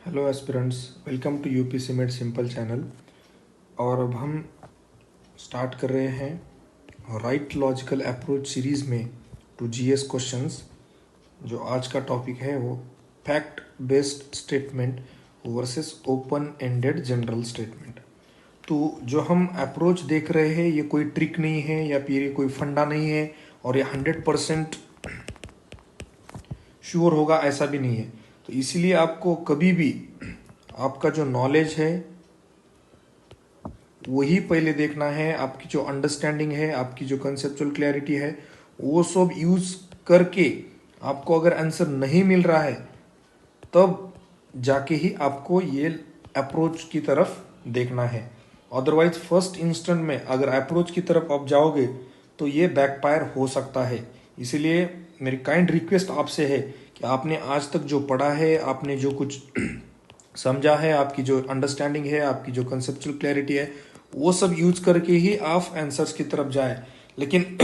Hello aspirants, welcome to UPSC made simple channel. और अब हम स्टार्ट कर रहे हैं राइट लॉजिकल अप्रोच सीरीज़ में टू जीएस क्वेश्चंस। जो आज का टॉपिक है वो fact based statement versus open ended general statement. तो जो हम अप्रोच देख रहे हैं ये कोई ट्रिक नहीं है या फिर ये कोई फंडा नहीं है और ये 100% श्योर होगा ऐसा भी नहीं है। तो इसीलिए आपको कभी भी आपका जो नॉलेज है वही पहले देखना है। आपकी जो अंडरस्टैंडिंग है, आपकी जो कंसेप्चुअल क्लैरिटी है, वो सब यूज करके आपको अगर आंसर नहीं मिल रहा है तब जाके ही आपको ये अप्रोच की तरफ देखना है। अदरवाइज फर्स्ट इंस्टेंट में अगर अप्रोच की तरफ आप जाओगे तो ये बैकफायर हो सकता है। इसीलिए मेरी काइंड रिक्वेस्ट आपसे है कि आपने आज तक जो पढ़ा है, आपने जो कुछ समझा है, आपकी जो अंडरस्टैंडिंग है, आपकी जो कंसेप्चुअल क्लैरिटी है, वो सब यूज करके ही आप आंसर्स की तरफ जाए। लेकिन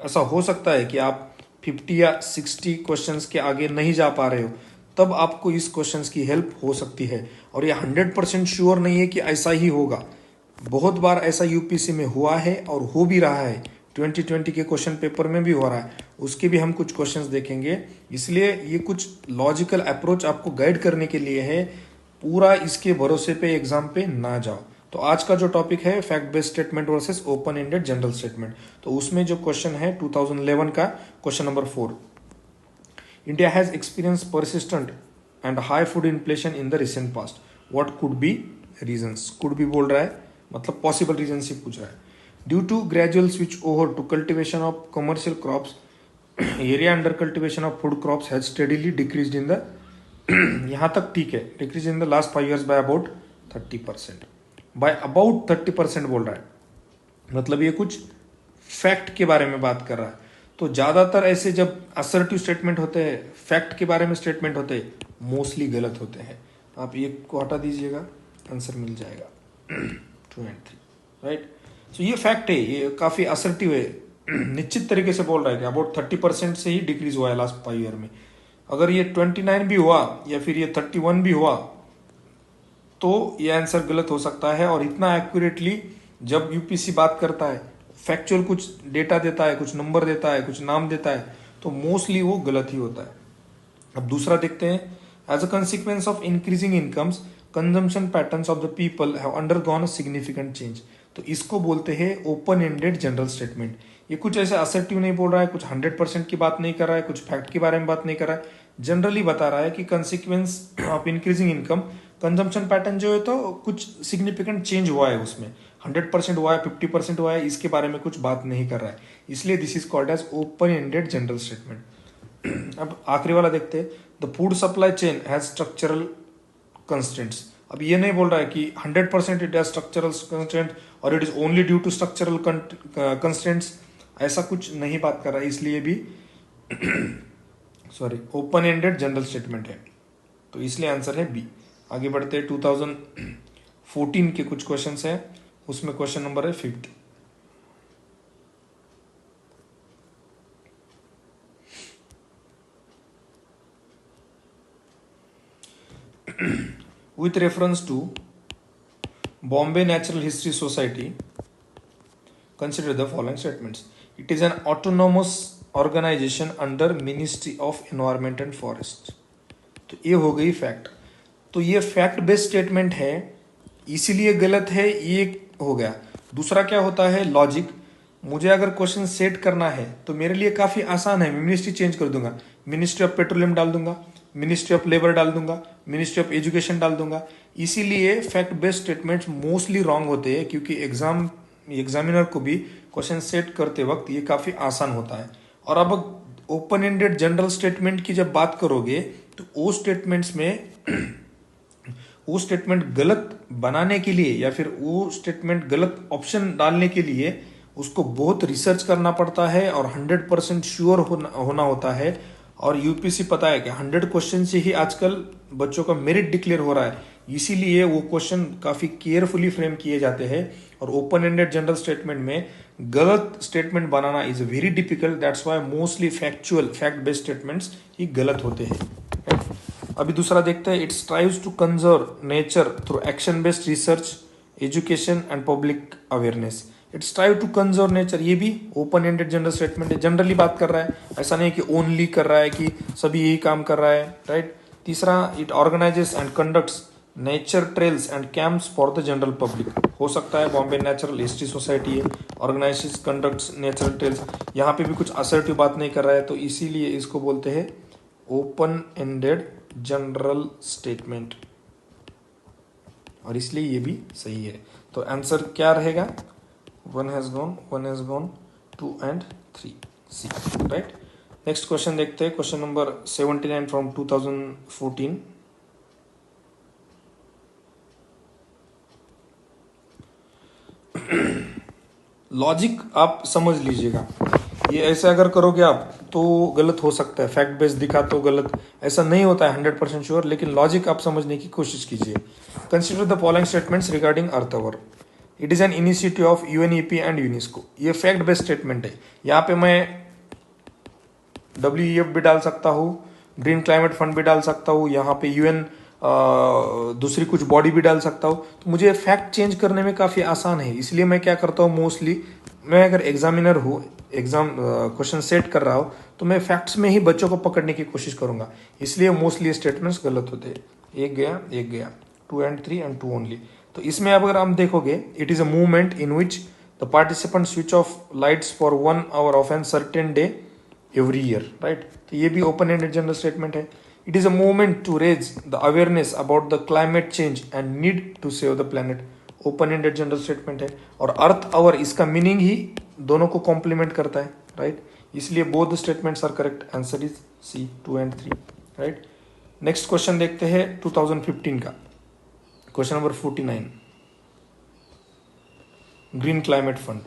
ऐसा हो सकता है कि आप 50 या 60 क्वेश्चंस के आगे नहीं जा पा रहे हो, तब आपको इस क्वेश्चंस की हेल्प हो सकती है। और ये 100% श्योर नहीं है कि ऐसा ही होगा। बहुत बार ऐसा यूपीसी में हुआ है और हो भी रहा है। 2020 के क्वेश्चन पेपर में भी हो रहा है, उसके भी हम कुछ क्वेश्चंस देखेंगे। इसलिए ये कुछ लॉजिकल अप्रोच आपको गाइड करने के लिए है। पूरा इसके भरोसे पे एग्जाम पे ना जाओ। तो आज का जो टॉपिक है fact based statement versus open ended general statement. तो उसमें जो क्वेश्चन है 2011 का question number 4, India has experience persistent and high food inflation in the recent past, what could be reasons. Could be बोल रहा है, मतलब पॉसिबल रीजंस ही पूछ रहा है। Due to gradual switch over to cultivation of commercial crops, area under cultivation of food crops has steadily decreased in the यहाँ तक ठीक है, decrease in the last 5 years by about 30%। By about 30% बोल रहा है, मतलब ये कुछ फैक्ट के बारे में बात कर रहा है। तो ज्यादातर ऐसे जब असर्टिव स्टेटमेंट होते हैं, फैक्ट के बारे में स्टेटमेंट होते हैं, मोस्टली गलत होते हैं। आप ये को हटा दीजिएगा, आंसर मिल जाएगा 2 and 3, राइट। तो ये फैक्ट है, ये काफी असर्टिव है, निश्चित तरीके से बोल रहा है कि अबाउट 30% से ही डिक्रीज हुआ है लास्ट 5 year में। अगर ये 29 भी हुआ या फिर ये 31 भी हुआ तो ये आंसर गलत हो सकता है। और इतना एक्यूरेटली जब यूपीसी बात करता है, फैक्चुअल कुछ डेटा देता है, कुछ नंबर देता है, कुछ नाम देता है, तो मोस्टली वो गलत ही होता है। अब दूसरा देखते हैं, as a consequence of increasing incomes consumption patterns of the people have undergone a significant change. तो इसको बोलते हैं ओपन एंडेड जनरल स्टेटमेंट। ये कुछ ऐसे असर्टिव नहीं बोल रहा है, कुछ 100% की बात नहीं कर रहा है, कुछ फैक्ट के बारे में बात नहीं कर रहा है, जनरली बता रहा है कि consequence of increasing income, consumption pattern जो है तो कुछ सिग्निफिकेंट चेंज हुआ है उसमें, 100% हुआ है, 50% हुआ है, इसके बारे में कुछ बात नहीं कर रहा है। इसलिए this is called as open ended general statement. अब आखिरी वाला देखते हैं, the food supply chain has structural constraints. अब ये नहीं बोल रहा है कि 100% इट हैज स्ट्रक्चरल कंस्टेंट और it is only due to structural constraints, ऐसा कुछ नहीं बात कर रहा है। इसलिए भी sorry, open ended general statement है, तो इसलिए आंसर है बी। आगे बढ़ते हैं, 2014 के कुछ क्वेश्चंस हैं, उसमें क्वेश्चन नंबर है 5th। with reference to Bombay Natural History Society, consider the following statements. It is an autonomous organization under Ministry of Environment and Forest। तो ये हो गई फैक्ट। तो ये फैक्ट बेस्ड स्टेटमेंट है, इसीलिए गलत है, ये हो गया। दूसरा क्या होता है, लॉजिक। मुझे अगर क्वेश्चन सेट करना है तो मेरे लिए काफी आसान है, मैं मिनिस्ट्री चेंज कर दूंगा, मिनिस्ट्री ऑफ पेट्रोलियम डाल दूंगा, मिनिस्ट्री ऑफ लेबर डाल दूंगा, मिनिस्ट्री ऑफ एजुकेशन डाल दूंगा। इसीलिए fact based statements mostly wrong होते हैं, क्योंकि एग्जामिनर को भी क्वेश्चन सेट करते वक्त ये काफी आसान होता है। और अब ओपन एंडेड जनरल स्टेटमेंट की जब बात करोगे तो वो स्टेटमेंट्स में वो स्टेटमेंट गलत बनाने के लिए या फिर वो स्टेटमेंट गलत ऑप्शन डालने के लिए उसको बहुत रिसर्च करना पड़ता है और 100% श्योर होना होता है। और यूपीसी पता है कि 100 क्वेश्चन से ही आजकल बच्चों का मेरिट डिक्लेयर हो रहा है, इसीलिए वो क्वेश्चन काफी केयरफुली फ्रेम किए जाते हैं। और ओपन एंडेड जनरल स्टेटमेंट में गलत स्टेटमेंट बनाना is very difficult, that's why mostly fact based statements ही गलत होते हैं। अभी दूसरा देखते हैं, it strives to conserve nature through action based research, education and public awareness. It strive to conserve nature, ये भी ओपन एंडेड जनरल स्टेटमेंट है, जनरली बात कर रहा है, ऐसा नहीं है कि ओनली कर रहा है कि सभी यही काम कर रहा है, राइट। तीसरा, it organises and conducts nature trails and camps for the general public. हो सकता है बॉम्बे नेचुरल हिस्ट्री सोसाइटी है, ऑर्गेनाइजेस कंडक्ट्स नेचुरल ट्रेल्स, यहाँ पे भी कुछ असर्टिव बात नहीं कर रहा है, तो इसीलिए इसको बोलते हैं ओपन एंडेड जनरल स्टेटमेंट, और इसलिए ये भी सही है। तो आंसर क्या रहेगा? 1 has gone, 2 and 3, C, right। Next question देखते हैं, क्वेश्चन नंबर 79 फ्रॉम 2014। लॉजिक आप समझ लीजिएगा, ये ऐसे अगर करोगे आप तो गलत हो सकता है, फैक्ट बेस्ड दिखा तो गलत, ऐसा नहीं होता है 100% श्योर, लेकिन लॉजिक आप समझने की कोशिश कीजिए। Consider the following statements regarding earth hour. It is an initiative of UNEP and UNESCO. ये फैक्ट बेस्ड स्टेटमेंट है, यहाँ पे मैं WEF भी डाल सकता हूँ, ग्रीन क्लाइमेट फंड भी डाल सकता हूँ, यहाँ पे UN दूसरी कुछ बॉडी भी डाल सकता हूँ, तो मुझे फैक्ट चेंज करने में काफ़ी आसान है। इसलिए मैं क्या करता हूँ, मोस्टली मैं अगर एग्जामिनर हूँ, एग्जाम क्वेश्चन सेट कर रहा हूँ, तो मैं फैक्ट्स में ही बच्चों को पकड़ने की कोशिश करूंगा, इसलिए मोस्टली स्टेटमेंट्स गलत होते हैं। एक गया 2 and 3 and 2 ओनली। तो इसमें अगर हम देखोगे, it is a movement in which the participant switch off lights for 1 hour of an certain day every year, right. तो ये भी ओपन एंडेड जनरल स्टेटमेंट है। It is a movement to raise the awareness about the climate change and need to save the planet, open ended general statement है। और अर्थ our, इसका meaning ही दोनों को complement करता है, राइट। इसलिए both statements are correct, answer is C, 2 and 3, right. Next question देखते हैं 2015 का, question number 49, green climate fund.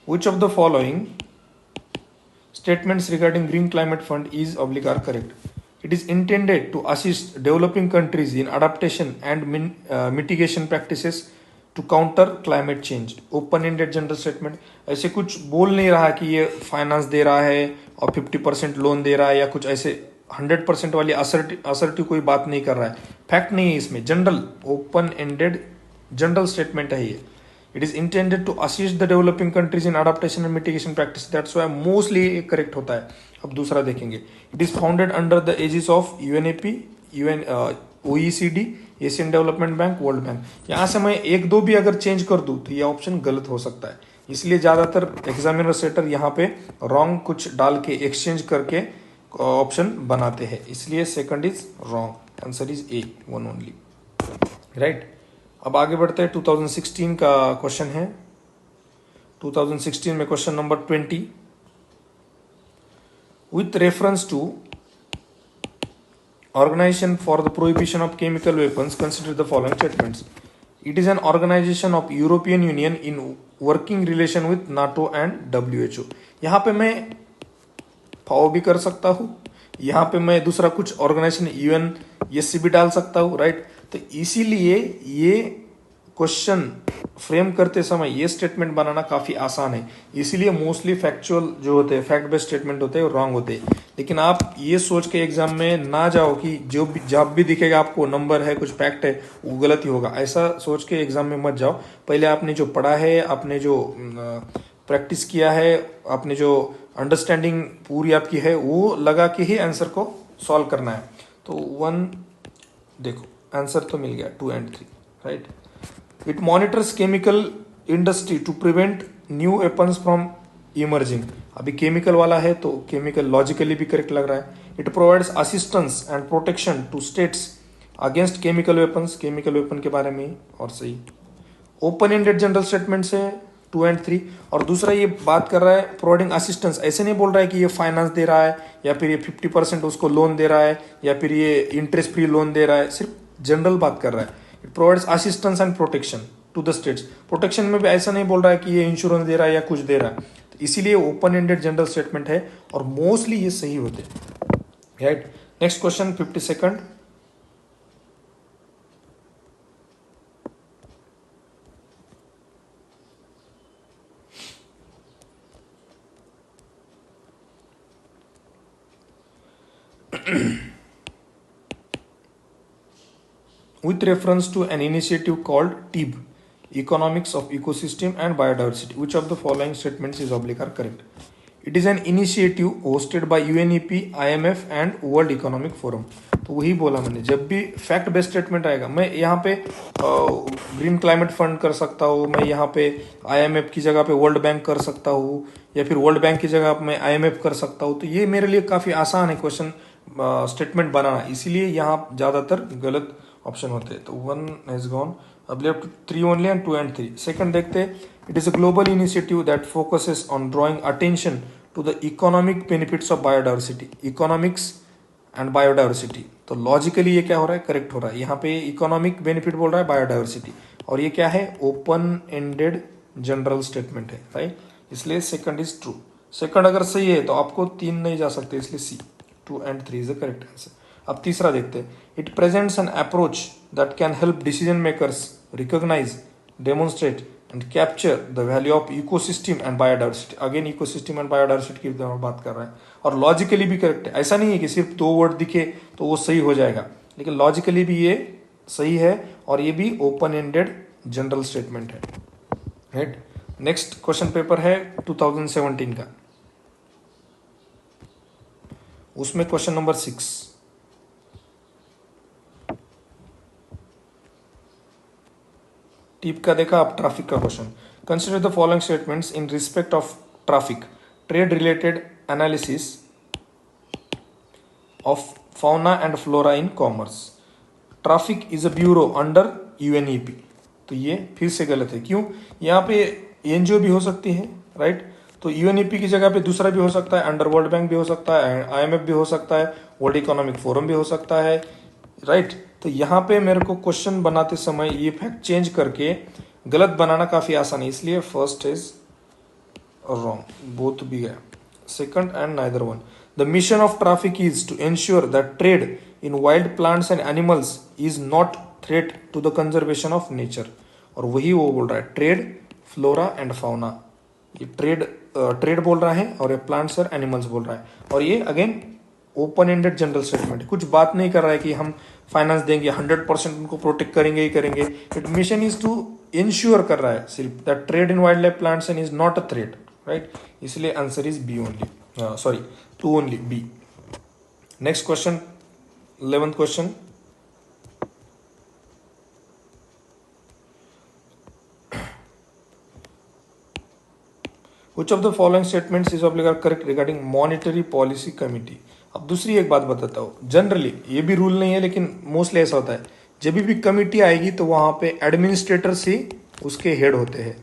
Which of the following statements regarding green climate fund is oblique are correct? It is intended to assist developing countries in adaptation and mitigation practices to counter climate change, open ended general statement। ऐसे कुछ बोल नहीं रहा कि ये finance दे रहा है और 50% लोन दे रहा है, या कुछ ऐसे 100% वाली असर्टिव कोई बात नहीं कर रहा है, फैक्ट नहीं है इसमें, general open ended general statement है ये। It is intended to assist the developing countries in adaptation and mitigation practice, that's why mostly correct होता है। अब दूसरा देखेंगे, it is founded under the aegis of UNEP, OECD, Asian development bank, world bank. यहाँ से मैं 1-2 भी अगर चेंज कर दूं तो ये ऑप्शन गलत हो सकता है, इसलिए ज्यादातर एग्जामिनर सेटर यहाँ पे रॉन्ग कुछ डाल के एक्सचेंज करके ऑप्शन बनाते हैं, इसलिए second is wrong, answer is A, 1 only, right. अब आगे बढ़ते हैं, 2016 का क्वेश्चन है। 2016 में question number 20, with reference to organisation for the prohibition of chemical weapons, consider the following statements. It is an organisation of European Union in working relation with NATO and WHO। यहाँ पे मैं फाओ भी कर सकता हूँ, यहाँ पे मैं दूसरा कुछ ऑर्गेनाइजेशन UNSC भी डाल सकता हूँ, राइट। तो इसीलिए ये क्वेश्चन फ्रेम करते समय ये स्टेटमेंट बनाना काफी आसान है, इसीलिए मोस्टली फैक्चुअल जो होते हैं, फैक्ट बेस्ड स्टेटमेंट होते हैं, रॉन्ग होते हैं। लेकिन आप ये सोच के एग्जाम में ना जाओ कि जो भी जब भी दिखेगा आपको नंबर है, कुछ फैक्ट है, वो गलत ही होगा, ऐसा सोच के एग्जाम में मत जाओ। पहले आपने जो पढ़ा है, आपने जो प्रैक्टिस किया है, आपने जो अंडरस्टैंडिंग पूरी आपकी है, वो लगा के ही आंसर को सॉल्व करना है। तो 1 देखो, आंसर तो मिल गया 2 and 3, right. It monitors chemical industry to prevent new weapons from emerging. अभी केमिकल वाला है तो केमिकल लॉजिकली भी करेक्ट लग रहा है। It provides assistance and protection to states against chemical weapons, chemical weapon के बारे में, और सही। ओपन एंडेड जनरल स्टेटमेंट से 2 and 3। और दूसरा ये बात कर रहा है प्रोवाइडिंग असिस्टेंस, ऐसे नहीं बोल रहा है कि ये फाइनेंस दे रहा है, या फिर ये 50% उसको लोन दे रहा है, या फिर ये इंटरेस्ट फ्री लोन दे रहा है, सिर्फ जनरल बात कर रहा है। It provides assistance and protection to the states, protection में भी ऐसा नहीं बोल रहा है कि ये इंश्योरेंस दे रहा है या कुछ दे रहा है, तो इसीलिए ओपन एंडेड जनरल स्टेटमेंट है, और मोस्टली ये सही होते हैं, right. Next question 52nd, with reference to an initiative called TEEB, Economics of Ecosystem and Biodiversity. Which of the following statements is oblique are correct? It is an initiative hosted by UNEP, IMF and World Economic Forum. तो वही बोला मैंने, जब भी fact based statement आएगा, मैं यहाँ पे ग्रीन क्लाइमेट फंड कर सकता हूँ, मैं यहाँ पे IMF की जगह पे वर्ल्ड बैंक कर सकता हूँ, या फिर वर्ल्ड बैंक की जगह पे मैं IMF कर सकता हूँ, तो ये मेरे लिए काफ़ी आसान है क्वेश्चन स्टेटमेंट बनाना, इसीलिए यहाँ ज़्यादातर गलत ऑप्शन होते हैं. तो 1 हैज गॉन. अब left 3 only and 2 and 3. Second देखते हैं. It is a global initiative that focuses on drawing attention to the economic benefits of biodiversity. Economics and biodiversity. तो लॉजिकली ये क्या हो रहा है, करेक्ट हो रहा है. यहाँ पे इकोनॉमिक बेनिफिट बोल रहा है बायोडाइवर्सिटी, और ये क्या है, ओपन एंडेड जनरल स्टेटमेंट है, राइट. इसलिए सेकंड इज ट्रू. सेकंड अगर सही है तो आपको 3 नहीं जा सकते, इसलिए C. 2 and 3 is the correct answer. अब तीसरा देखते हैं. It presents an approach that can help decision makers recognise, demonstrate and capture the value of ecosystem and biodiversity. Again ecosystem and biodiversity की बात कर रहा है, और लॉजिकली भी करेक्ट है. ऐसा नहीं है कि सिर्फ 2 वर्ड दिखे तो वो सही हो जाएगा, लेकिन लॉजिकली भी ये सही है, और ये भी ओपन एंडेड जनरल स्टेटमेंट है, राइट. नेक्स्ट क्वेश्चन पेपर है 2017 का, उसमें क्वेश्चन नंबर 6. टीप का देखा, आप ट्रैफिक का question. Consider the following statements in respect of traffic. Trade related analysis of fauna and flora in commerce. Traffic is a bureau under UNEP. तो ये फिर से गलत है. क्यों? यहाँ पे एनजीओ भी हो सकती है, राइट. तो यूएनईपी की जगह पे दूसरा भी हो सकता है, अंडर वर्ल्ड बैंक भी हो सकता है, आईएमएफ भी हो सकता है, वर्ल्ड इकोनॉमिक फोरम भी हो सकता है, राइट. तो यहाँ पे मेरे को क्वेश्चन बनाते समय ये फैक्ट चेंज करके गलत बनाना काफी आसान है, इसलिए फर्स्ट इज रॉन्ग, बोथ भी गया. Second and neither one. The mission of traffic is to ensure that trade in wild plants and animals is not threat to the conservation of nature. और वही वो बोल रहा है, ट्रेड, फ्लोरा एंड फाउना. ये trade बोल रहा है, और ये प्लांट्स और एनिमल्स बोल रहा है, और ये again open ended general statement है. कुछ बात नहीं कर रहा है कि हम फाइनेंस देंगे, 100% उनको प्रोटेक्ट करेंगे ही करेंगे. It mission is to ensure कर रहा है सिर्फ that trade in wild life plants and is not a threat, right. इसलिए answer is b only, sorry 2 only, b. Next question, 11th question. Which of the following statements is obligatory correct regarding monetary policy committee? अब दूसरी एक बात बताता हूँ. Generally ये भी rule नहीं है, लेकिन मोस्टली ऐसा होता है, जब भी कमिटी आएगी तो वहां पे एडमिनिस्ट्रेटर्स ही उसके हेड होते हैं,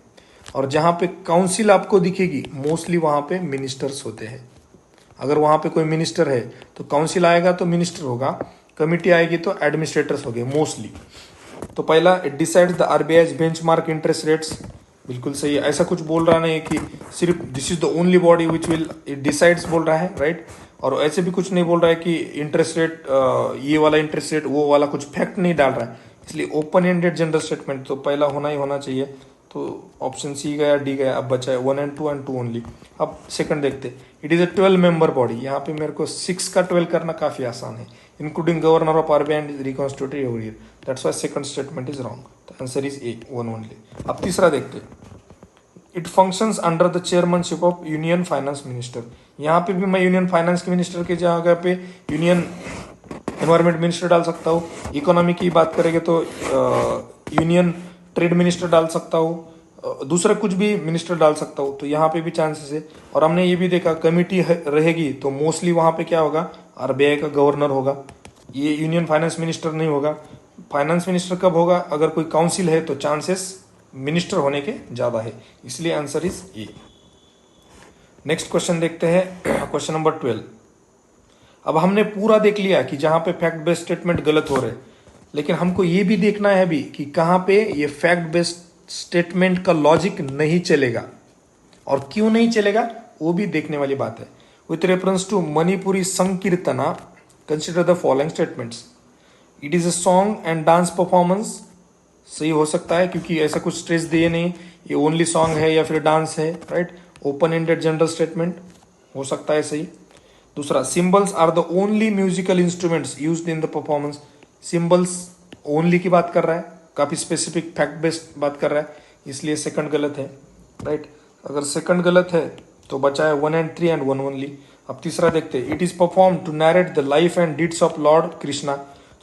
और जहां पे काउंसिल आपको दिखेगी मोस्टली वहां पे मिनिस्टर्स होते हैं. अगर वहां पे कोई मिनिस्टर है तो काउंसिल आएगा तो मिनिस्टर होगा, कमिटी आएगी तो एडमिनिस्ट्रेटर्स हो गए मोस्टली. तो पहला, it decides the RBI benchmark interest rates. बिल्कुल सही है. ऐसा कुछ बोल रहा नहीं है कि सिर्फ this is the only body which will it decides बोल रहा है, राइट. और ऐसे भी कुछ नहीं बोल रहा है कि इंटरेस्ट रेट, ये वाला इंटरेस्ट रेट, वो वाला कुछ फैक्ट नहीं डाल रहा है. इसलिए ओपन एंडेड जनरल स्टेटमेंट तो पहला होना ही होना चाहिए. तो ऑप्शन सी गया, डी गया, अब बचा है 1 and 2 and 2 ओनली. अब सेकंड देखते. It is a 12 member body. यहाँ पे मेरे को 6 का 12 करना काफी आसान है, including governor of RBI and reconstituted every year. That's why second statement is wrong. The answer is a, 1 only. अब तीसरा देखते. It functions under the chairmanship of union finance minister. यहाँ पे भी मैं यूनियन फाइनेंस के मिनिस्टर की जगह पे यूनियन एनवायरमेंट मिनिस्टर डाल सकता हूँ. इकोनॉमी की बात करेंगे तो यूनियन ट्रेड मिनिस्टर डाल सकता हूँ, दूसरा कुछ भी मिनिस्टर डाल सकता हूँ. तो यहाँ पे भी चांसेस है. और हमने ये भी देखा, कमिटी रहेगी तो मोस्टली वहां पे क्या होगा, आरबीआई का गवर्नर होगा, ये यूनियन फाइनेंस मिनिस्टर नहीं होगा. फाइनेंस मिनिस्टर कब होगा, अगर कोई काउंसिल है तो चांसेस मिनिस्टर होने के ज्यादा है. इसलिए answer is A. Next question देखते हैं, क्वेश्चन नंबर 12. अब हमने पूरा देख लिया कि जहां पे फैक्ट बेस्ड स्टेटमेंट गलत हो रहे, लेकिन हमको ये भी देखना है अभी कि कहां पे ये फैक्ट बेस्ड स्टेटमेंट का लॉजिक नहीं चलेगा, और क्यों नहीं चलेगा वो भी देखने वाली बात है. With reference to Manipuri Sankirtana, consider the following statements. It is a song and dance performance. सही हो सकता है क्योंकि ऐसा कुछ स्ट्रेस दिए नहीं, ये ओनली सॉन्ग है या फिर डांस है, right. Open ended general statement हो सकता है सही. दूसरा, cymbals are the only musical instruments used in the performance. Cymbals only की बात कर रहा है, काफी स्पेसिफिक फैक्ट बेस्ड बात कर रहा है, इसलिए सेकंड गलत है, राइट। अगर सेकंड गलत है तो बचा है 1 and 3 एंड 1 ओनली। अब तीसरा देखते हैं, it is perform to narrate the life and deeds of lord Krishna.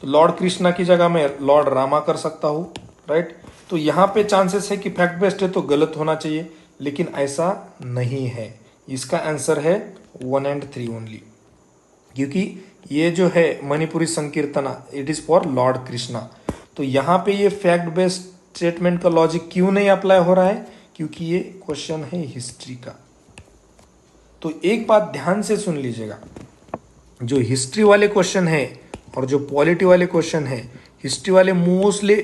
तो लॉर्ड कृष्णा की जगह मैं लॉर्ड रामा कर सकता हूँ, राइट। तो यहाँ पे चांसेस है कि फैक्ट बेस्ड है तो गलत होना चाहिए, लेकिन ऐसा नहीं है। इसका आंसर है 1 and 3 ओनली, क्योंकि ये जो है Manipuri Sankirtana it is for Lord Krishna. तो यहाँ पे ये फैक्ट बेस्ड स्टेटमेंट का लॉजिक क्यों नहीं अप्लाई हो रहा है, क्योंकि ये क्वेश्चन है हिस्ट्री का। तो एक बात ध्यान से सुन लीजिएगा, जो हिस्ट्री वाले क्वेश्चन है और जो पॉलिटी वाले क्वेश्चन है, हिस्ट्री वाले मोस्टली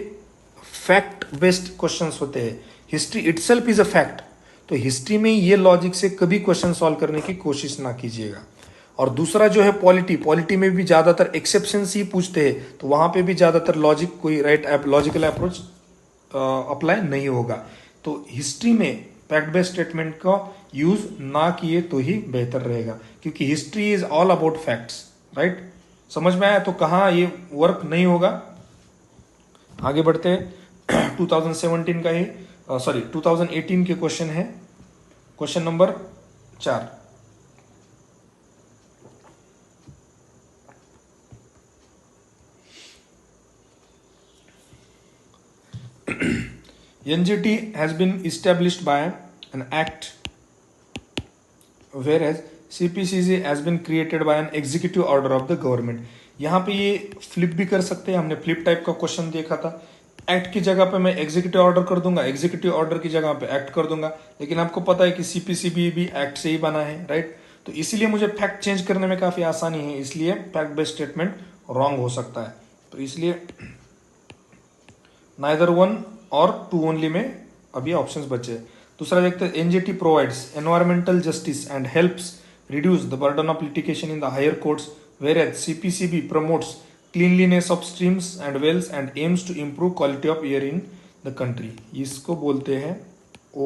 फैक्ट बेस्ड क्वेश्चंस होते हैं। History itself is a fact. तो हिस्ट्री में ये लॉजिक से कभी क्वेश्चन सॉल्व करने की कोशिश ना कीजिएगा। और दूसरा जो है पॉलिटी में भी ज्यादातर एक्सेप्शंस ही पूछते हैं, तो वहां पे भी ज्यादातर लॉजिक कोई राइट लॉजिकल अप्रोच अप्लाई नहीं होगा। तो हिस्ट्री में फैक्ट बेस्ड स्टेटमेंट का यूज ना किए तो ही बेहतर रहेगा, क्योंकि history is all about facts, right. समझ में आया? तो कहाँ ये वर्क नहीं होगा। आगे बढ़ते हैं 2017 का ही 2018 के क्वेश्चन है, question number 4। NGT has been established by an act, whereas CPCC has been created by an executive order of the government. यहाँ पे ये फ्लिप भी कर सकते हैं, हमने फ्लिप टाइप का क्वेश्चन देखा था। एक्ट की जगह पे मैं एग्जीक्यूटिव ऑर्डर कर दूंगा, एग्जीक्यूटिव ऑर्डर की जगह पे एक्ट कर दूंगा, लेकिन आपको पता है कि CPCB भी एक्ट से ही बना है, राइट। तो इसीलिए मुझे फैक्ट चेंज करने में काफी आसानी है, इसलिए फैक्ट बेस्ड स्टेटमेंट रॉन्ग हो सकता है। तो इसलिए नाइदर 1 और 2 ओनली में अभी ऑप्शंस बचे। दूसरा देखते हैं, NGT provides environmental justice and helps reduce the burden of litigation in the higher courts, whereas CPCB promotes cleanliness of streams and wells and aims to improve quality of air in the country. इसको बोलते हैं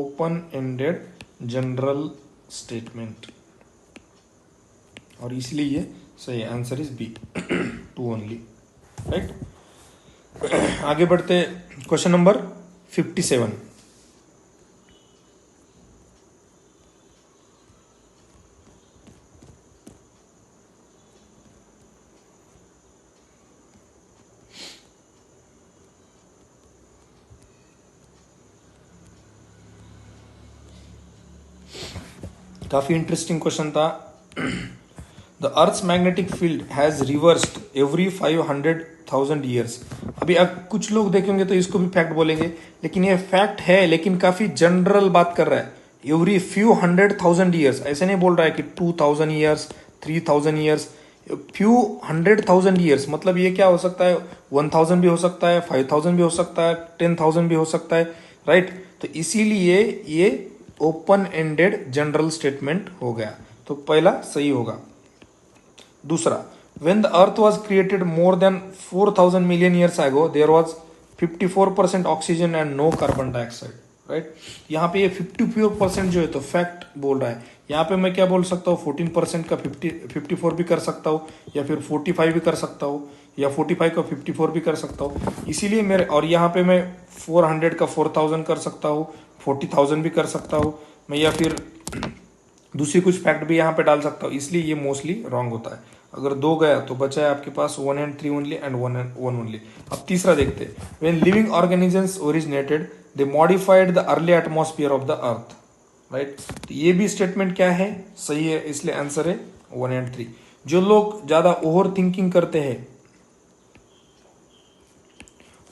open ended general statement, और इसलिए ये सही answer is B 2 only, right. आगे बढ़ते question number 57। काफी इंटरेस्टिंग क्वेश्चन था। The earth's magnetic field has reversed every 500,000 years. अभी अब कुछ लोग देखेंगे तो इसको भी फैक्ट बोलेंगे, लेकिन ये फैक्ट है, लेकिन काफी जनरल बात कर रहा है। एवरी फ्यू 100,000 ईयर्स, ऐसे नहीं बोल रहा है कि 2,000 ईयर्स, 3,000 ईयर्स, फ्यू 100,000 ईयर्स। मतलब ये क्या हो सकता है, 1,000 भी हो सकता है, 5,000 भी हो सकता है, 10,000 भी हो सकता है, राइट। तो इसीलिए ये ओपन एंडेड जनरल स्टेटमेंट हो गया, तो पहला सही होगा। दूसरा, when the earth was created more than 4,000 million years ago there was 54% oxygen and no carbon dioxide, right. यहाँ पे ये 54% जो है तो फैक्ट बोल रहा है। यहाँ पे मैं क्या बोल सकता हूँ, 14% का 54 भी कर सकता हूँ, या फिर 45 भी कर सकता हूँ, या 45 का 54 भी कर सकता हूँ। इसीलिए मेरे, और यहाँ पे मैं 400 का 4,000 कर सकता हूँ, 40,000 भी कर सकता हूँ मैं, या फिर दूसरी कुछ फैक्ट भी यहाँ पे डाल सकता हूँ, इसलिए ये मोस्टली रॉन्ग होता है। अगर 2 गया तो बचा है आपके पास 1 and 3 ओनली एंड 1 ओनली। अब तीसरा देखते हैं, when living organisms originated they modified the early atmosphere of the earth, right. तो ये भी स्टेटमेंट क्या है, सही है, इसलिए आंसर है 1 and 3। जो लोग ज्यादा ओवर थिंकिंग करते हैं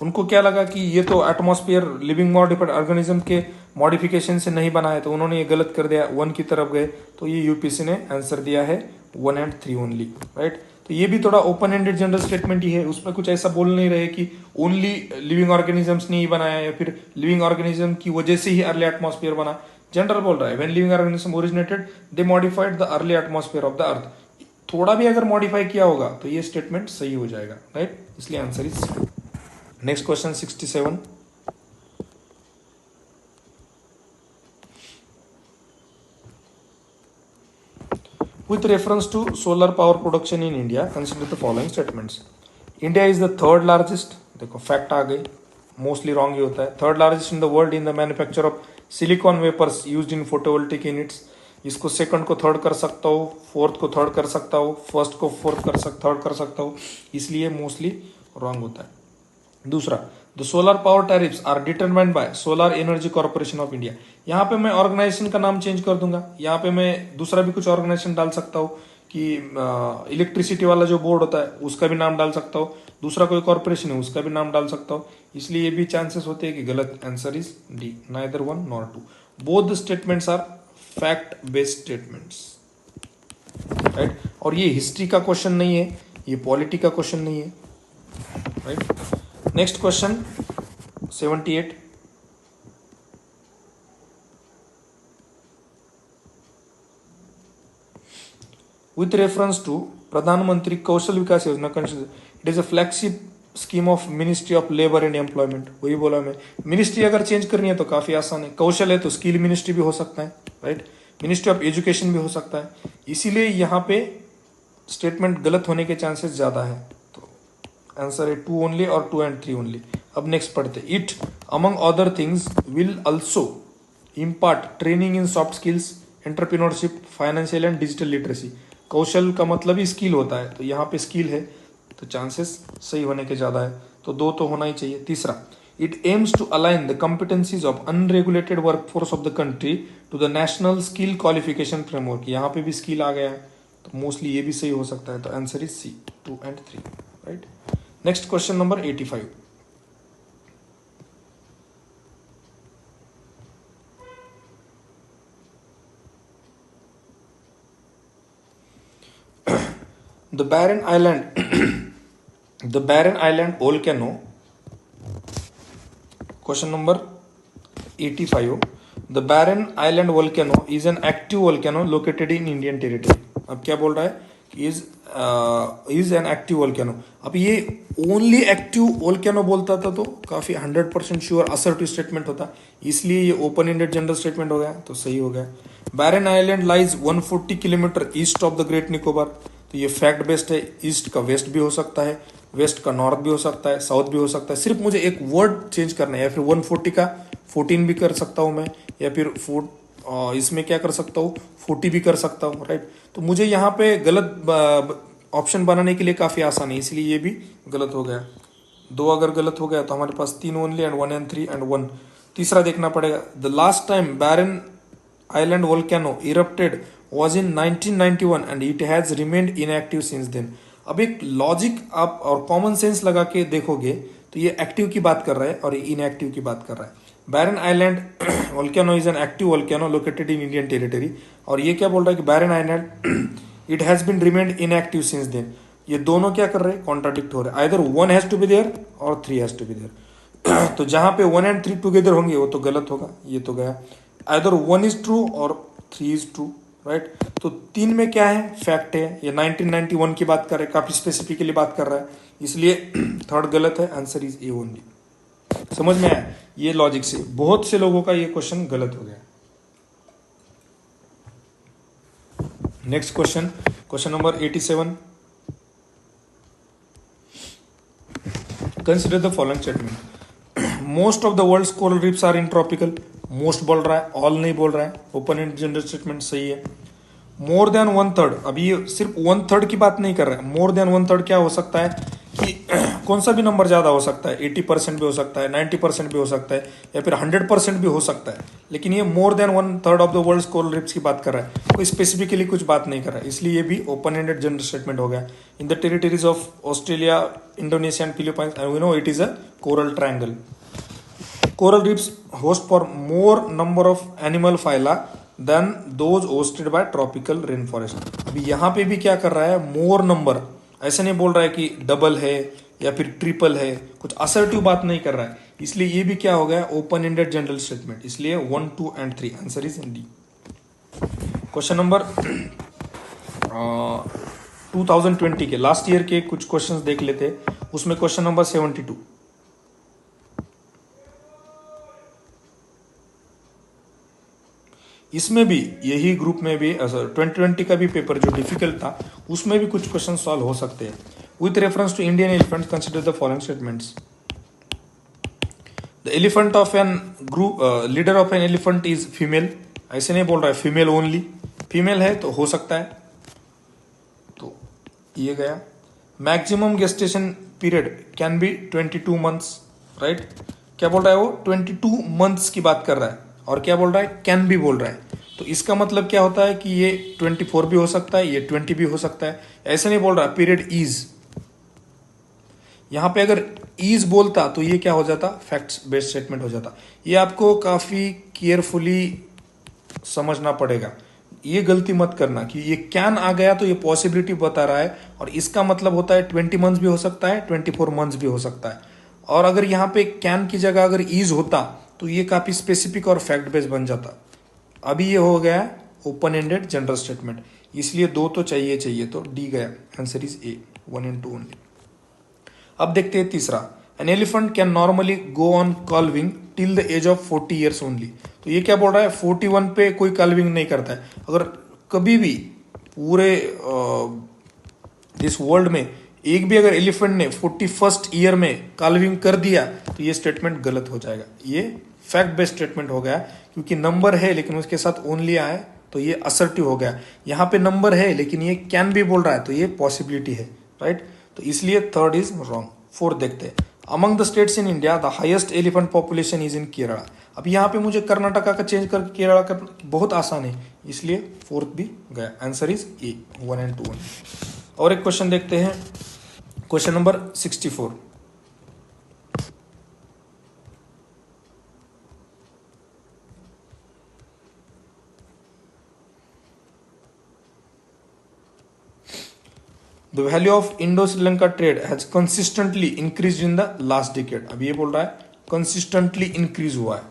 उनको क्या लगा कि ये तो एटमॉस्फेयर लिविंग मॉडिफाइड ऑर्गेनिज्म के मॉडिफिकेशन से नहीं बना है, तो उन्होंने ये गलत कर दिया, 1 की तरफ गए। तो ये यूपीसी ने आंसर दिया है 1 and 3 ओनली, राइट। तो ये भी थोड़ा ओपन एंडेड जनरल स्टेटमेंट ही है, उसमें कुछ ऐसा बोल नहीं रहे कि ओनली लिविंग ऑर्गेनिजम्स ने ही बनाया, या फिर लिविंग ऑर्गेनिज्म की वजह से ही अर्ली एटमॉस्फेयर बना। जनरल बोल रहा है, when living organism originated they modified the early atmosphere of the earth. थोड़ा भी अगर मॉडिफाई किया होगा तो ये स्टेटमेंट सही हो जाएगा, राइट। इसलिए answer is next question 67। With reference to solar power production in India, consider the following statements. India is the third largest, देखो फैक्ट आ गई, मोस्टली रॉन्ग ही होता है। Third largest in the world in the manufacture of silicon wafers used in photovoltaic units. इसको second को third कर सकता हो, फोर्थ को थर्ड कर सकता हो, फर्स्ट को फोर्थ थर्ड कर सकता हो, इसलिए मोस्टली रॉन्ग होता है। दूसरा, the solar power tariffs are determined by solar energy corporation of India. यहाँ पे मैं ऑर्गेनाइजेशन का नाम चेंज कर दूंगा, यहाँ पे मैं दूसरा भी कुछ ऑर्गेनाइजेशन डाल सकता हूँ कि इलेक्ट्रिसिटी वाला जो बोर्ड होता है उसका भी नाम डाल सकता हूँ, दूसरा कोई कॉर्पोरेशन है उसका भी नाम डाल सकता हूँ, इसलिए ये भी चांसेस होते हैं कि गलत। Answer is D, neither one nor two. Both the statements are fact based statements, right. और ये हिस्ट्री का क्वेश्चन नहीं है, ये पॉलिटी का क्वेश्चन नहीं है, right. Next question 78, with reference to Pradhan Mantri Kaushal Vikas Yojana, it is a flagship scheme of ministry of labour and employment. वही बोला मैं, मिनिस्ट्री अगर चेंज करनी है तो काफी आसान है। कौशल है तो स्किल मिनिस्ट्री भी हो सकता है, राइट। मिनिस्ट्री ऑफ एजुकेशन भी हो सकता है, इसीलिए यहाँ पे स्टेटमेंट गलत होने के चांसेस ज्यादा है। तो आंसर है 2 ओनली और 2 and 3 ओनली। अब नेक्स्ट पढ़ते, it among other things will also impart training in soft skills, entrepreneurship, financial and digital literacy. कौशल का मतलब ही स्किल होता है, तो यहाँ पे स्किल है तो चांसेस सही होने के ज्यादा है, तो 2 तो होना ही चाहिए। तीसरा, it aims to align the competencies of unregulated workforce of the country to the national skill qualification framework. यहाँ पे भी स्किल आ गया है, तो मोस्टली ये भी सही हो सकता है, तो answer is C, 2 and 3, right. Next question number 85, the barren island volcano, question number 85, the barren island volcano is an active volcano located in Indian territory। अब क्या बोल रहा है कि is an active volcano। अब ये ओनली एक्टिव वोल्केनो बोलता था तो काफी 100% श्योर असर्टिव स्टेटमेंट होता, इसलिए ये ओपन एंडेड जनरल स्टेटमेंट हो गया, तो सही हो गया। Barren Island lies 140 kilometre east of the great Nicobar, तो ये फैक्ट बेस्ड है। ईस्ट का वेस्ट भी हो सकता है, वेस्ट का नॉर्थ भी हो सकता है, साउथ भी हो सकता है, सिर्फ मुझे एक वर्ड चेंज करना है, या फिर 140 का 14 भी कर सकता हूं मैं, या फिर इसमें क्या कर सकता हूँ 40 भी कर सकता हूँ, राइट। तो मुझे यहाँ पे गलत ऑप्शन बनाने के लिए काफी आसान है, इसलिए ये भी गलत हो गया। 2 अगर गलत हो गया तो हमारे पास 3 ओनली एंड 1 and 3 and 1। तीसरा देखना पड़ेगा, the last time barren island volcano erupted was in 1991 and it has remained inactive since then। अब एक लॉजिक आप और कॉमन सेंस लगा के देखोगे तो ये एक्टिव की बात कर रहा है और ये इनएक्टिव की बात कर रहा है। Barren island volcano is an active volcano located in Indian territory, और ये क्या बोल रहा है कि Barren Island it has been remained inactive since then. ये दोनों क्या कर रहे हैं, कॉन्ट्राडिक्ट हो रहे हैं। Either 1 has to be there और 3 हैज टू बी देयर। तो जहां पे 1 and 3 टुगेदर होंगे वो तो गलत होगा, ये तो गया। आइदर 1 इज ट्रू और 3 इज ट्रू, राइट। तो 3 में क्या है, फैक्ट है। ये 1991 की बात कर रहे हैं, काफी स्पेसिफिकली बात कर रहा है, इसलिए थर्ड गलत है। Answer is A only. समझ में आया, ये लॉजिक से बहुत से लोगों का ये क्वेश्चन गलत हो गया। Next question, question number 87, consider the following statement. Most of the world's coral reefs are in tropical. Most बोल रहा है, ऑल नहीं बोल रहा है, ओपन एंड जनरल स्टेटमेंट सही है। मोर देन 1/3, अभी ये सिर्फ 1/3 की बात नहीं कर रहा है, मोर देन 1/3 क्या हो सकता है कि कौन सा भी नंबर ज्यादा हो सकता है, 80% भी हो सकता है, 90% भी हो सकता है, या फिर 100% भी हो सकता है, लेकिन ये more than 1/3 of the world's coral reefs की बात कर रहा है, कोई स्पेसिफिकली कुछ बात नहीं कर रहा है, इसलिए ये भी ओपन एंडेड जनरल स्टेटमेंट हो गया। In the territories of Australia, Indonesia and Philippines, and we know it is a coral triangle. Coral reefs host for more number of animal phyla than those hosted by tropical rain forest. अभी यहाँ पे भी क्या कर रहा है, मोर number, ऐसे नहीं बोल रहा है कि डबल है या फिर ट्रिपल है, कुछ असर्टिव बात नहीं कर रहा है, इसलिए ये भी क्या हो गया, ओपन एंडेड जनरल स्टेटमेंट, इसलिए 1, 2 and 3 answer is D. Question number 2020 के लास्ट ईयर के कुछ क्वेश्चंस देख लेते, उसमें क्वेश्चन नंबर 72, इसमें भी यही ग्रुप में भी 2020 का भी पेपर जो डिफिकल्ट था उसमें भी कुछ क्वेश्चन सॉल्व हो सकते हैं। With reference to Indian elephant consider the following statements. The elephant of an group, leader of an elephant is female, ऐसे नहीं बोल रहा है फीमेल ओनली, फीमेल है तो हो सकता है, तो ये गया। Maximum gestation period can be 22 months, right. क्या बोल रहा है वो, 22 मंथ्स की बात कर रहा है, और क्या बोल रहा है, कैन भी बोल रहा है। तो इसका मतलब क्या होता है कि ये 24 भी हो सकता है, ये 20 भी हो सकता है, ऐसे नहीं बोल रहा पीरियड इज। यहां पे अगर इज बोलता तो ये क्या हो जाता, फैक्ट्स बेस्ड स्टेटमेंट हो जाता। ये आपको काफी केयरफुली समझना पड़ेगा, ये गलती मत करना कि ये कैन आ गया तो ये पॉसिबिलिटी बता रहा है, और इसका मतलब होता है 20 मंथ्स भी हो सकता है, 24 मंथ्स भी हो सकता है। और अगर यहाँ पे कैन की जगह अगर इज होता तो ये काफी स्पेसिफिक और फैक्ट बेस्ड बन जाता। अभी ये हो गया ओपन एंडेड जनरल स्टेटमेंट, इसलिए दो तो चाहिए चाहिए, तो डी गया, answer is a, 1 and 2 only. अब देखते हैं तीसरा, an elephant can normally go on calving till the age of 40 years only. तो ये क्या बोल रहा है, 41 पे कोई कॉल्विंग नहीं करता है। अगर कभी भी पूरे इस वर्ल्ड में एक भी अगर एलिफेंट ने 41st ईयर में कॉल्विंग कर दिया तो ये स्टेटमेंट गलत हो जाएगा। ये फैक्ट बेस्ड स्टेटमेंट हो गया, क्योंकि नंबर है लेकिन उसके साथ ओनली आए तो ये असर्टिव हो गया। यहाँ पे नंबर है लेकिन ये कैन भी बोल रहा है तो ये पॉसिबिलिटी है, राइट। तो इसलिए थर्ड इज रॉन्ग। फोर्थ देखते हैं, among the states in India the highest elephant population is in Kerala. अब यहाँ पे मुझे कर्नाटका का चेंज करके केरला का बहुत आसान है, इसलिए फोर्थ भी गया, answer is a, 1 and 2 only. और एक क्वेश्चन देखते हैं, question number 64। The value of Indo Sri Lanka trade has consistently increase in the last decade. अब ये बोल रहा है कंसिस्टेंटली इंक्रीज हुआ है,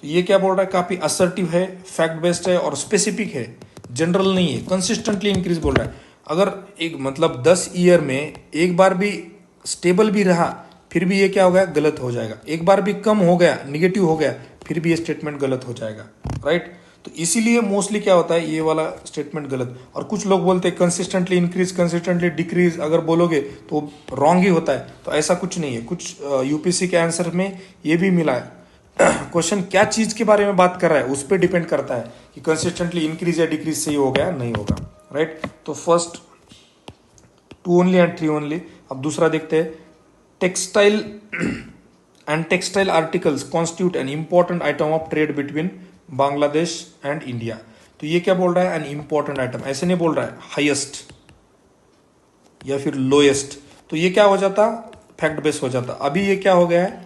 तो ये क्या बोल रहा है, काफी असर्टिव है, फैक्ट बेस्ड है और स्पेसिफिक है, जनरल नहीं है। कंसिस्टेंटली इंक्रीज बोल रहा है, अगर एक मतलब 10 ईयर में एक बार भी स्टेबल भी रहा फिर भी ये क्या हो गया, गलत हो जाएगा। एक बार भी कम हो गया, निगेटिव हो गया, फिर भी ये स्टेटमेंट गलत हो जाएगा, राइट। तो इसीलिए मोस्टली क्या होता है, ये वाला स्टेटमेंट गलत। और कुछ लोग बोलते हैं कंसिस्टेंटली इंक्रीज, कंसिस्टेंटली डिक्रीज, अगर बोलोगे तो रॉन्ग ही होता है, तो ऐसा कुछ नहीं है। कुछ यूपीसी के आंसर में ये भी मिला है। क्वेश्चन क्या चीज के बारे में बात कर रहा है उस पर डिपेंड करता है कि कंसिस्टेंटली इंक्रीज या डिक्रीज सही हो गया नहीं होगा, राइट। तो फर्स्ट 2 ओनली एंड 3 ओनली। अब दूसरा देखते हैं, textile and textile articles constitute an important item of trade between Bangladesh and India. तो ये क्या बोल रहा है, एन इंपॉर्टेंट आइटम, ऐसे नहीं बोल रहा है हाईएस्ट या फिर लोएस्ट, तो ये क्या हो जाता, फैक्ट बेस हो जाता। अभी ये क्या हो गया है,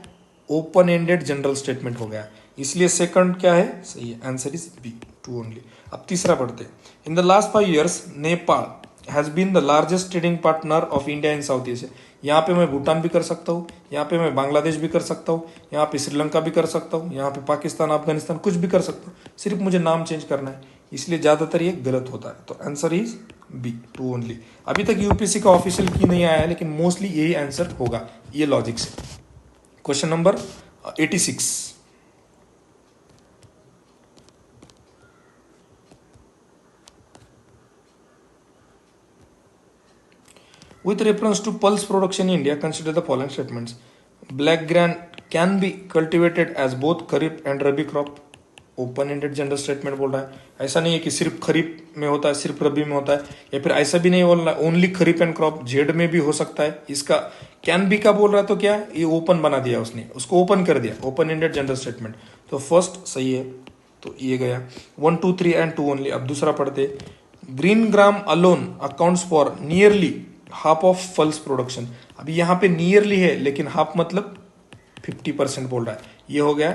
ओपन एंडेड जनरल स्टेटमेंट हो गया, इसलिए सेकंड क्या है, सही है, आंसर इज बी, 2 ओनली। अब तीसरा पढ़ते हैं, in the last 5 years Nepal has been the largest trading partner of India in South Asia. यहाँ पे मैं भूटान भी कर सकता हूँ, यहाँ पे मैं बांग्लादेश भी कर सकता हूँ, यहाँ पे श्रीलंका भी कर सकता हूँ, यहाँ पे पाकिस्तान, अफगानिस्तान, कुछ भी कर सकता हूँ, सिर्फ मुझे नाम चेंज करना है, इसलिए ज्यादातर ये गलत होता है। तो आंसर इज बी, 2 ओनली। अभी तक यूपीसी का ऑफिशियल की नहीं आया है, लेकिन मोस्टली यही आंसर होगा, ये लॉजिक से। Question number 86, with reference to pulse production in India, consider the following statements. Black grain can be cultivated as both kharif and rabi crop. Open ended general statement बोल रहा है, ऐसा नहीं है कि सिर्फ खरीफ में होता है, सिर्फ रबी में होता है, या फिर ऐसा भी नहीं बोल रहा है only kharif and crop, Z में भी हो सकता है। इसका कैन बी का बोल रहा है, तो क्या ये ओपन बना दिया उसने, उसको ओपन कर दिया, ओपन एंडेड जनरल स्टेटमेंट। तो फर्स्ट सही है, तो ये गया 1, 2, 3 and 2 ओनली। अब दूसरा पढ़ते, green gram alone accounts for nearly half of pulse production. अभी यहाँ पे नियरली है लेकिन हाफ मतलब 50% बोल रहा है, ये हो गया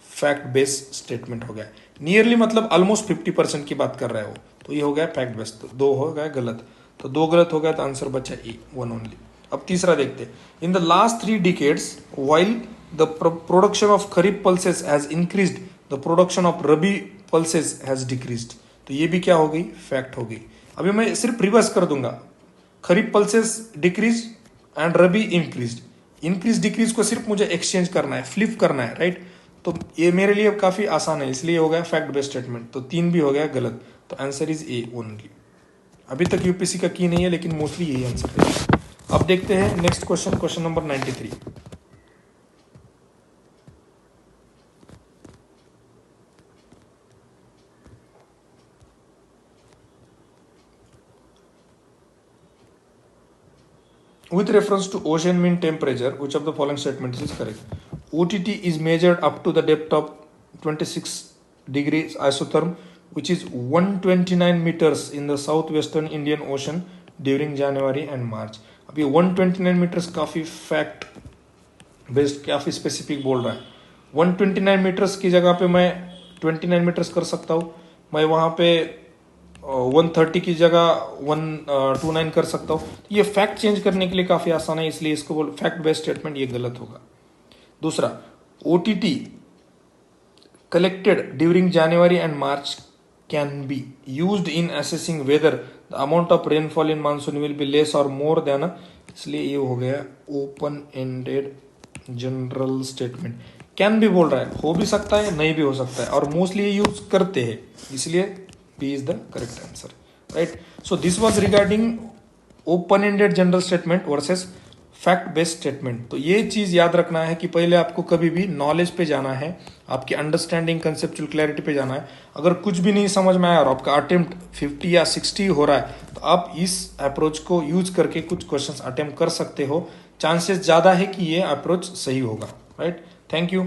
फैक्ट बेस स्टेटमेंट हो गया। नियरली मतलब ऑलमोस्ट 50% की बात कर रहा है वो, तो ये हो गया फैक्ट बेस। तो 2 हो गया गलत, तो 2 गलत हो गया, तो आंसर बचा ए, 1 ओनली। अब तीसरा देखते हैं, in the last 3 decades while the production of kharif pulses has increased, the production of rabi pulses has decreased. तो ये भी क्या हो गई, फैक्ट हो गई। अभी मैं सिर्फ रिवर्स कर दूंगा, kharif pulses decrease and rabi increase, increase decrease को सिर्फ मुझे एक्सचेंज करना है, फ्लिप करना है, राइट। तो ये मेरे लिए काफी आसान है, इसलिए हो गया फैक्ट बेस्ड स्टेटमेंट। तो 3 भी हो गया गलत, तो आंसर इज ए ओनली। अभी तक यूपीसी का की नहीं है, लेकिन मोस्टली यही आंसर है। अब देखते हैं next question, question number 93। with reference to ocean mean temperature, which of the following statements is correct? OTT is measured up to the depth of 26 degrees isotherm, which is 129 meters in the southwestern Indian Ocean during January and March. अब ये 129 metres काफी fact based, काफी specific बोल रहा है। 129 metres की जगह पे मैं 29 मीटर्स कर सकता हूँ, मैं वहां पे 130 की जगह 129 कर सकता हूँ। ये फैक्ट चेंज करने के लिए काफी आसान है, इसलिए इसको बोल फैक्ट बेस्ड स्टेटमेंट, ये गलत होगा। दूसरा, OTT collected during January and March can be used in assessing whether the amount of rainfall in monsoon will be less or more than इसलिए ये हो गया open ended general statement. Can भी बोल रहा है, हो भी सकता है नहीं भी हो सकता है, और मोस्टली ये यूज करते हैं, इसलिए B is the correct answer, right. So this was regarding open ended general statement versus fact based statement. तो ये चीज याद रखना है कि पहले आपको कभी भी नॉलेज पे जाना है, आपकी अंडरस्टैंडिंग कंसेप्चुअल क्लैरिटी पे जाना है। अगर कुछ भी नहीं समझ में आया और आपका अटेम्प्ट 50 या 60 हो रहा है, तो आप इस अप्रोच को यूज करके कुछ क्वेश्चंस अटेम्प्ट कर सकते हो। चांसेस ज्यादा है कि ये अप्रोच सही होगा, राइट। Thank you.